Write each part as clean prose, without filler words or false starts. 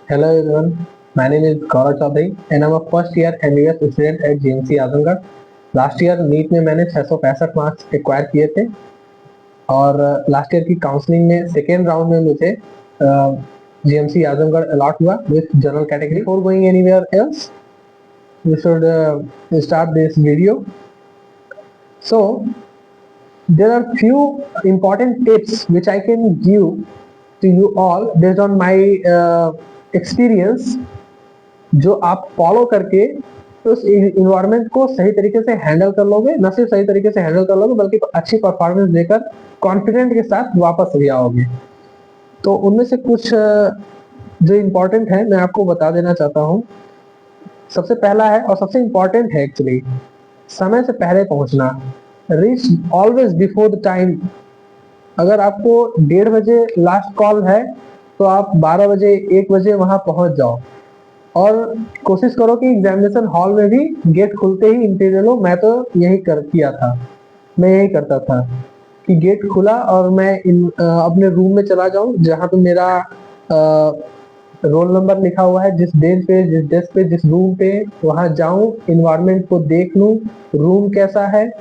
Hello everyone, my name is Gaurav Chaudhary and I'm a first year MBA student at GMC Azamgarh. Last year NEET में मैंने 665 marks acquired किए थे और last year की counselling में second round में मुझे GMC आजमगढ़ अलॉट हुआ with general category. Before going anywhere else we should start this video. So there are few important tips which I can give to you all based on my experience, जो आप follow करके उस environment को सही तरीके से handle कर लोगे। न सिर्फ सही तरीके से हैंडल कर लोगे बल्कि अच्छी परफॉर्मेंस देकर कॉन्फिडेंट के साथ वापस भी आओगे। तो उनमें से कुछ जो इम्पोर्टेंट है मैं आपको बता देना चाहता हूँ। सबसे पहला है और सबसे इम्पोर्टेंट है एक्चुअली, समय से पहले पहुंचना। Reach always before the time. अगर आपको 1:30 बजे लास्ट कॉल है तो आप 12 बजे 1 बजे वहां पहुंच जाओ और कोशिश करो कि एग्जामिनेशन हॉल में भी गेट खुलते ही एंट्री ले लो। मैं तो यही किया था, मैं यही करता था कि गेट खुला और मैं अपने रूम में चला जाऊं जहां पे मेरा रोल नंबर लिखा हुआ है, जिस बेंच पे, जिस डेस्क पे, जिस रूम पे, वहां जाऊं, इन्वायरमेंट को देख लूं, रूम कैसा है,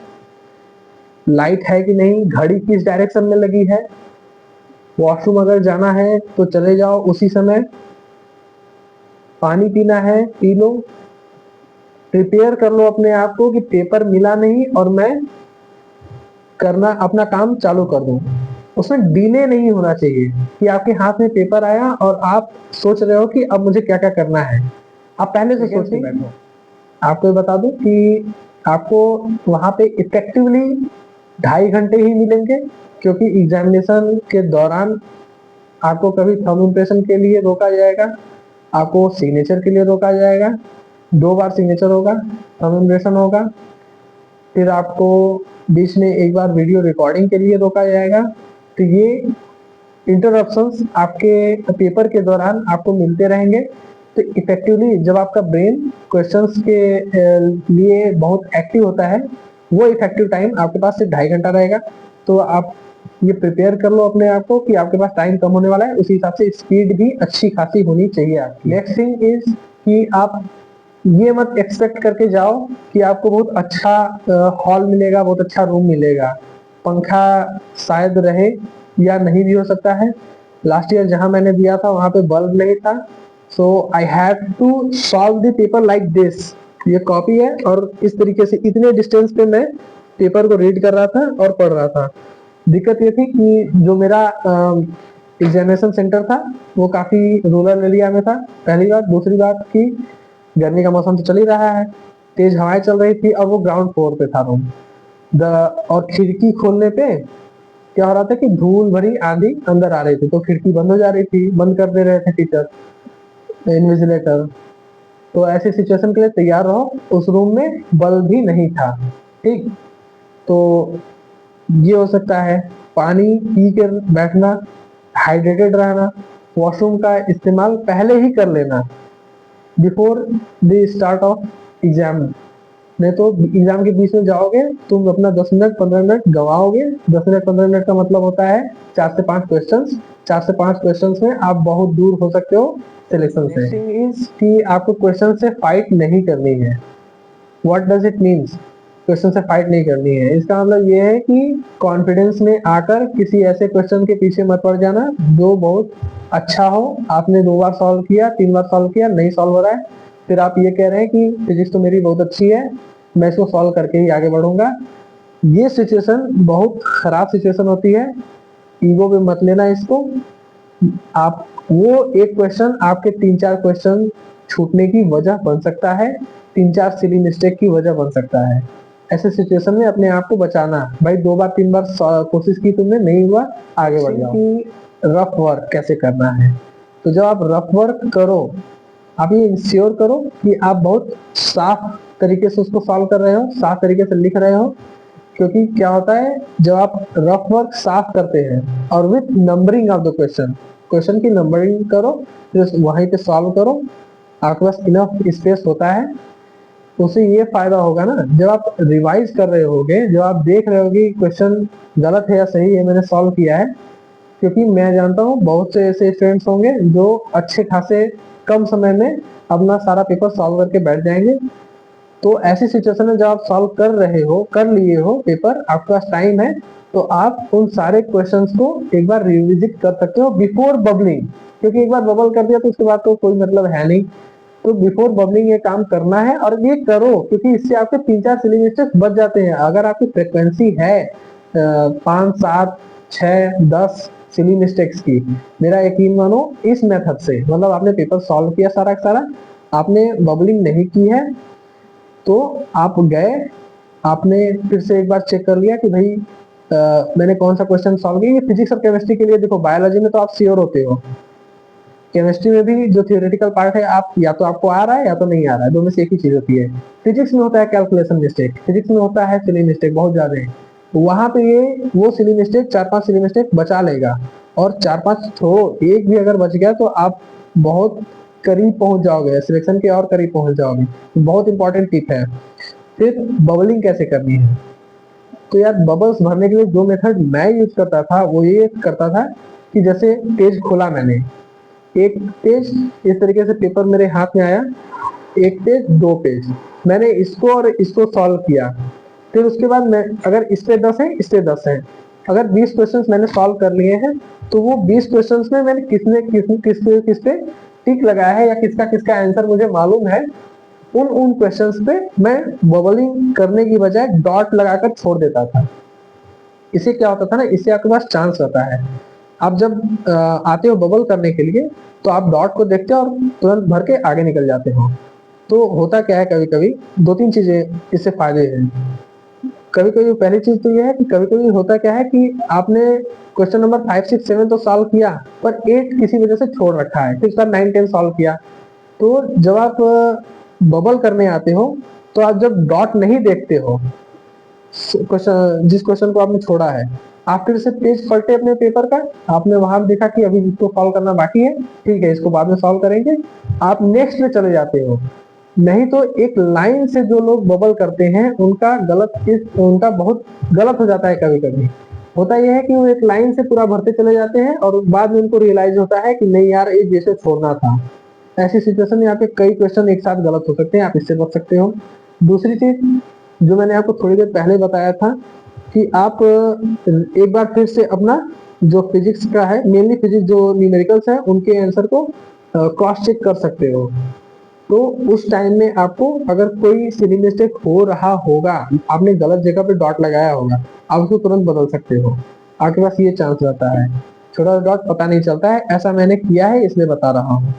लाइट है कि नहीं, घड़ी किस डायरेक्शन में लगी है, वॉशरूम अगर जाना है तो चले जाओ उसी समय, पानी पीना है पी लो। प्रिपेयर कर लो अपने आप को कि पेपर मिला नहीं और मैं करना अपना काम चालू कर दूं। उसमें डिले नहीं होना चाहिए कि आपके हाथ में पेपर आया और आप सोच रहे हो कि अब मुझे क्या क्या करना है। आप पहले से सोच के बैठो। आपको ये बता दूं कि आपको वहां पे इफेक्टिवली 2.5 घंटे ही मिलेंगे, क्योंकि एग्जामिनेशन के दौरान आपको कभी थंब इम्प्रेशन के लिए रोका जाएगा, आपको सिग्नेचर के लिए रोका जाएगा, 2 बार सिग्नेचर होगा, थंब इम्प्रेशन होगा, फिर आपको बीच में एक बार वीडियो रिकॉर्डिंग के लिए रोका जाएगा। तो ये इंटरप्शंस आपके पेपर के दौरान आपको मिलते रहेंगे। तो इफेक्टिवली जब आपका ब्रेन क्वेश्चंस के लिए बहुत एक्टिव होता है, वो इफेक्टिव टाइम आपके पास सिर्फ 2.5 घंटा रहेगा। तो आप ये प्रिपेयर कर लो अपने आप को कि आपके पास टाइम कम होने वाला है, उसी हिसाब से स्पीड भी अच्छी खासी होनी चाहिए आपकी। नेक्स्ट थिंग इज कि आप ये मत एक्सपेक्ट करके जाओ कि आपको बहुत अच्छा हॉल मिलेगा, बहुत अच्छा रूम मिलेगा। पंखा शायद रहे या नहीं भी हो सकता है। लास्ट ईयर जहां मैंने दिया था वहां पे बल्ब नहीं था, so I have to solve the paper like this. ये कॉपी है और इस तरीके से इतने डिस्टेंस पे मैं पेपर को रीड कर रहा था और पढ़ रहा था। दिक्कत ये थी कि जो मेरा एग्जामिनेशन सेंटर था वो काफी रूरल एरिया में था, पहली बात। दूसरी बात की गर्मी का मौसम तो चल ही रहा है, तेज हवाएं चल रही थी और वो ग्राउंड फ्लोर पे था रूम। और खिड़की खोलने पे क्या हो रहा था कि धूल भरी आंधी अंदर आ रही थी, तो खिड़की बंद हो जा रही थी, बंद कर दे रहे थे टीचर, इन्विजिलेटर। तो ऐसी सिचुएशन के लिए तैयार रहो। उस रूम में बल्ब भी नहीं था, ठीक। तो ये हो सकता है। पानी पी कर बैठना, हाइड्रेटेड रहना, वॉशरूम का इस्तेमाल पहले ही कर लेना before the start of exam. नहीं तो एग्जाम के बीच में जाओगे तुम अपना 10 मिनट 15 मिनट गवाओगे। 10 मिनट 15 मिनट का मतलब होता है 4 से 5 क्वेश्चंस। 4 से 5 क्वेश्चंस में आप बहुत दूर हो सकते हो सिलेक्शन से। इज कि आपको क्वेश्चन से फाइट नहीं करनी है। What does it means? Question से फाइट नहीं करनी है, इसका मतलब ये है कि कॉन्फिडेंस में आकर किसी ऐसे क्वेश्चन के पीछे मत पड़ जाना जो बहुत अच्छा हो, आपने 2 बार सॉल्व किया, 3 बार सॉल्व किया, नहीं सॉल्व हो रहा है, फिर आप ये कह रहे हैं कि फिजिक्स तो मेरी बहुत अच्छी है, मैं इसको सॉल्व करके ही आगे बढ़ूंगा। ये सिचुएशन बहुत खराब सिचुएशन होती है। ईगो पे मत लेना इसको। आप वो एक क्वेश्चन आपके 3-4 क्वेश्चन छूटने की वजह बन सकता है, 3-4 सिली मिस्टेक की वजह बन सकता है। ऐसे सिचुएशन में अपने आप को बचाना। भाई 2 बार 3 बार कोशिश की तुमने, नहीं हुआ, आगे बढ़ जाओ। कि रफ वर्क कैसे करना है, तो जब आप रफ वर्क करो, आप ये इंश्योर करो कि आप बहुत साफ तरीके से उसको सॉल्व कर रहे हो, साफ तरीके से लिख रहे हो। क्योंकि क्या होता है, जब आप रफ वर्क साफ करते हैं और with numbering of the question की नंबरिंग करो, फिर वहीं पे सॉल्व करो, आपके पास इनफ स्पेस होता है। उससे ये फायदा होगा ना, जब आप रिवाइज कर रहे होगे, जब आप देख रहे होगे क्वेश्चन गलत है या सही है, मैंने सॉल्व किया है। क्योंकि मैं जानता हूँ बहुत से ऐसे स्टूडेंट्स होंगे जो अच्छे खासे कम समय में अपना सारा पेपर सॉल्व करके बैठ जाएंगे। तो ऐसी सिचुएशन में जब आप सॉल्व कर लिए हो पेपर, आपके पास टाइम है, तो आप उन सारे क्वेश्चंस को एक बार रिविजिट कर सकते हो बिफोर बबलिंग, क्योंकि एक बार बबल कर दिया तो उसके बाद तो कोई मतलब है नहीं। तो बिफोर बबलिंग ये काम करना है और ये करो, क्योंकि इससे आपके 3-4 सिली मिस्टेक्स बच जाते हैं। अगर आपकी फ्रिक्वेंसी है 5, 7, 6, 10 सिली मिस्टेक्स की, मेरा यकीन मानो इस मेथड से, मतलब आपने पेपर सॉल्व किया सारा का सारा, आपने बबलिंग नहीं की है, तो आप गए, आपने फिर से एक बार चेक कर लिया कि भाई मैंने कौन सा क्वेश्चन सॉल्व किया। ये फिजिक्स और केमिस्ट्री के लिए, देखो बायोलॉजी में तो आप श्योर होते हो, केमिस्ट्री में भी जो थियोरेटिकल पार्ट है, आप या तो आपको आ रहा है या तो नहीं आ रहा है, दो में से एक ही चीज होती है। फिजिक्स में होता है कैलकुलेशन मिस्टेक, फिजिक्स में होता है सिली मिस्टेक बहुत ज्यादा है, तो वहां पे ये वो सिली मिस्टेक 4-5 सिली मिस्टेक बचा लेगा, और 4-5 छोड़ो, एक भी अगर बच गया तो आप बहुत करीब पहुंच जाओगे, सिलेक्शन के और करीब पहुंच जाओगे। बहुत इंपॉर्टेंट टिप है। फिर बबलिंग कैसे करनी है, तो यार बबल्स भरने के लिए जो मेथड मैं यूज करता था वो ये करता था कि जैसे पेज खोला मैंने, एक पेज इस तरीके से पेपर मेरे हाथ में आया, एक पेज, 2 पेज, मैंने इसको और इसको सॉल्व किया। फिर उसके बाद मैं, अगर इस पे 10 है, इस पे 10 है, अगर 20 क्वेश्चंस मैंने सॉल्व कर लिए हैं, तो वो 20 क्वेश्चंस में मैंने किस पे टिक लगाया है या किसका किसका आंसर मुझे मालूम है, उन क्वेश्चंस पे मैं बबलिंग करने की बजाय डॉट लगाकर छोड़ देता था। इससे क्या होता था ना, इससे आपके पास चांस रहता है, आप जब आते हो बबल करने के लिए, तो आप डॉट को देखते हो और तुरंत भर के आगे निकल जाते हो। तो होता क्या है, कभी कभी 2-3 चीजें इससे फायदे हैं। कभी कभी पहली चीज तो ये है कि कभी कभी होता क्या है कि आपने क्वेश्चन नंबर 5, 6, 7 तो सॉल्व किया, पर 8 किसी वजह से छोड़ रखा है, फिर उसका 9, 10 सॉल्व किया। तो जब आप बबल करने आते हो, तो आप जब डॉट नहीं देखते हो क्वेश्चन, जिस क्वेश्चन को आपने छोड़ा है, आप फिर से पेज पलटे अपने पेपर का, आपने वहां देखा कि अभी इसको सॉल्व करना बाकी है, ठीक है इसको बाद में सॉल्व करेंगे, आप नेक्स्ट में चले जाते हो। नहीं तो एक लाइन से जो लोग बबल करते हैं उनका बहुत गलत हो जाता है। कभी कभी होता यह है कि वो एक लाइन से पूरा भरते चले जाते हैं और बाद में उनको रियलाइज होता है कि नहीं यार, ये जैसे छोड़ना था। ऐसी सिचुएशन में आपके कई क्वेश्चन एक साथ गलत हो सकते हैं, आप इससे बच सकते हो। दूसरी चीज जो मैंने आपको थोड़ी देर पहले बताया था कि आप एक बार फिर से अपना जो फिजिक्स का है, मेनली फिजिक्स जो न्यूमेरिकल्स है, उनके आंसर को क्रॉस चेक कर सकते हो। तो उस टाइम में आपको अगर कोई सिली मिस्टेक हो रहा होगा, आपने गलत जगह पे डॉट लगाया होगा, आप उसको तुरंत बदल सकते हो, आपके पास ये चांस रहता है। छोटा डॉट पता नहीं चलता है, ऐसा मैंने किया है इसलिए बता रहा हूँ।